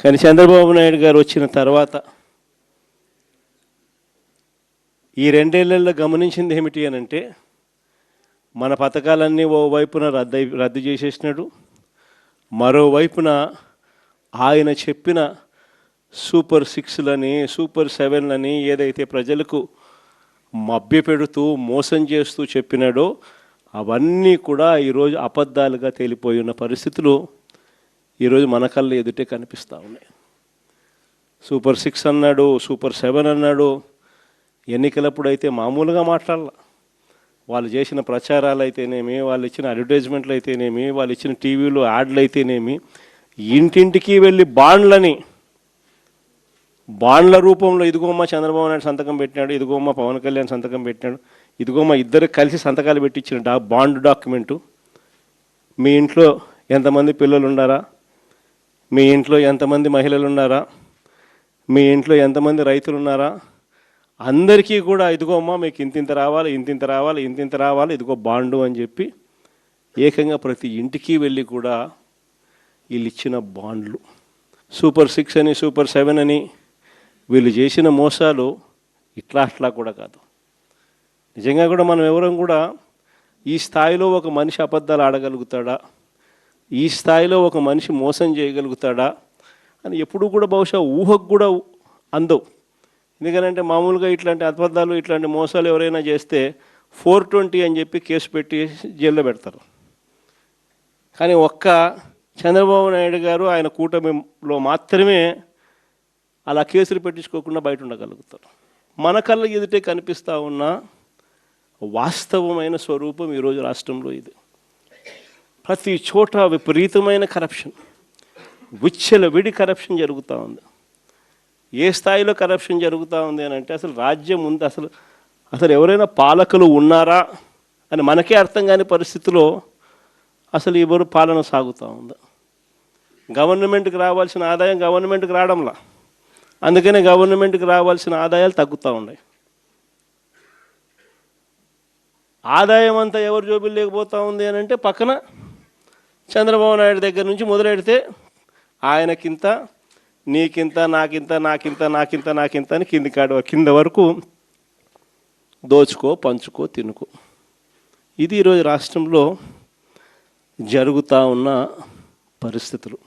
కానీ చంద్రబాబు నాయుడు గారు వచ్చిన తర్వాత ఈ 2 ఏళ్లలో గమనించింది ఏమిటి అని అంటే, మన పథకాలన్నీ ఓవైపున రద్దు చేసేసినాడు, మరోవైపున ఆయన చెప్పిన సూపర్ 6లని సూపర్ 7లని ఏదైతే ప్రజలకు మభ్యపెడుతూ మోసం చేస్తూ చెప్పినాడో అవన్నీ కూడా ఈరోజు అబద్ధాలుగా తేలిపోయి ఉన్న పరిస్థితులు ఈరోజు మన కళ్ళ ఎదుటే కనిపిస్తూ ఉన్నాయి. సూపర్ 6 అన్నాడు, సూపర్ 7 అన్నాడు. ఎన్నికలప్పుడు అయితే మామూలుగా మాట్లాడాల. వాళ్ళు చేసిన ప్రచారాలు అయితేనేమి, వాళ్ళు ఇచ్చిన అడ్వర్టైజ్మెంట్లు అయితేనేమి, వాళ్ళు ఇచ్చిన టీవీలో యాడ్లు అయితేనేమి, ఇంటింటికి వెళ్ళి బాండ్ల రూపంలో ఇదిగోమ్మ చంద్రబాబు నాయుడు సంతకం పెట్టినాడు, ఇదిగోమ్మ పవన్ కళ్యాణ్ సంతకం పెట్టినాడు, ఇదిగోమ్మ ఇద్దరు కలిసి సంతకాలు పెట్టించిన బాండ్ డాక్యుమెంటు. మీ ఇంట్లో ఎంతమంది పిల్లలు ఉన్నారా, మీ ఇంట్లో ఎంతమంది మహిళలు ఉన్నారా, మీ ఇంట్లో ఎంతమంది రైతులు ఉన్నారా, అందరికీ కూడా ఇదిగోమ్మ మీకు ఇంతింత రావాలి, ఇంతింత రావాలి, ఇంతింత రావాలి, ఇదిగో బాండు అని చెప్పి ఏకంగా ప్రతి ఇంటికి వెళ్ళి కూడా వీళ్ళు ఇచ్చిన బాండ్లు. సూపర్ 6 అని సూపర్ 7 అని వీళ్ళు చేసిన మోసాలు ఇట్లా కూడా కాదు. నిజంగా కూడా మనం ఎవరం కూడా ఈ స్థాయిలో ఒక మనిషి అబద్ధాలు ఆడగలుగుతాడా, ఈ స్థాయిలో ఒక మనిషి మోసం చేయగలుగుతాడా అని ఎప్పుడు కూడా బహుశా ఊహకు కూడా అందవు. ఎందుకంటే మామూలుగా ఇట్లాంటి అబద్ధాలు ఇట్లాంటి మోసాలు ఎవరైనా చేస్తే 420 అని చెప్పి కేసు పెట్టి జైల్లో పెడతారు. కానీ ఒక్క చంద్రబాబు నాయుడు గారు ఆయన కూటమిలో మాత్రమే అలా కేసులు పెట్టించుకోకుండా బయట ఉండగలుగుతారు. మన కళ్ళ ఎదుటే కనిపిస్తూ ఉన్న వాస్తవమైన స్వరూపం ఈరోజు రాష్ట్రంలో ఇది. ప్రతి చోట విపరీతమైన కరప్షన్, విచ్చలవిడి కరప్షన్ జరుగుతూ ఉంది. ఏ స్థాయిలో కరప్షన్ జరుగుతూ ఉంది అని అంటే అసలు రాజ్యం ఉంది, అసలు ఎవరైనా పాలకులు ఉన్నారా అని మనకే అర్థం కాని పరిస్థితిలో అసలు ఎవరు పాలన సాగుతూ ఉంది. గవర్నమెంట్కి రావాల్సిన ఆదాయం గవర్నమెంట్కి రావడంలా, అందుకనే గవర్నమెంట్కి రావాల్సిన ఆదాయాలు తగ్గుతూ ఉన్నాయి. ఆదాయం అంతా ఎవరు జోబులు లేకపోతూ ఉంది అని అంటే పక్కన చంద్రబాబు నాయుడు దగ్గర నుంచి మొదలెడితే ఆయనకింత, నీకింత, నాకింత, నాకింత, నాకింత, నాకింత అని కింద వరకు దోచుకో, పంచుకో, తినుకో. ఇది ఈరోజు రాష్ట్రంలో జరుగుతూ ఉన్న పరిస్థితులు.